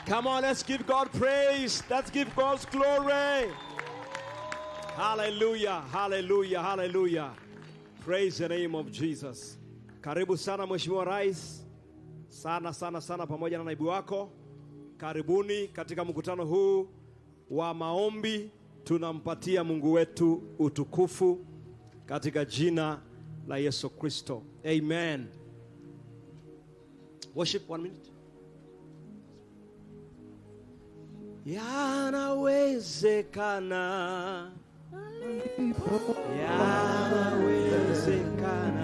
Come on, let's give God praise. Let's give God's glory. Hallelujah, hallelujah, hallelujah. Praise the name of Jesus. Karibu sana Mheshimiwa Rais. Sana sana sana pamoja na naibu wako. Karibuni katika mkutano huu wa maombi. Tunampatia Mungu wetu utukufu katika jina la Yesu Kristo. Amen. Worship 1 minute. Yanawezekana. Yanawezekana.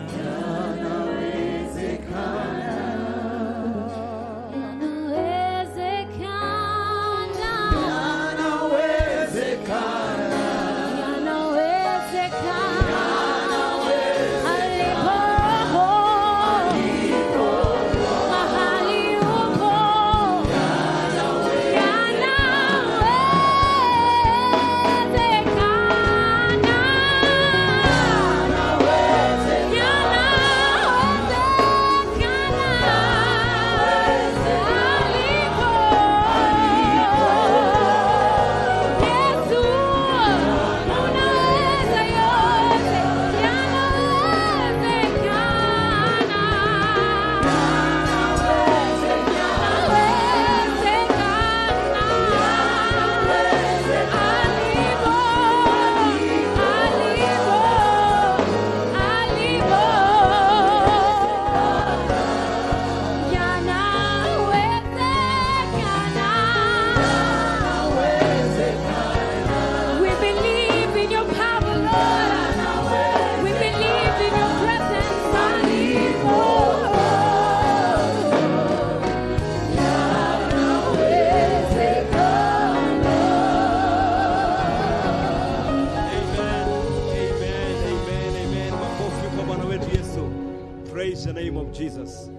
Praise the name of Jesus.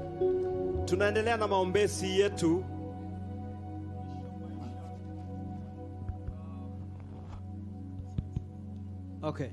Tunaendelea na maombezi yetu. Okay.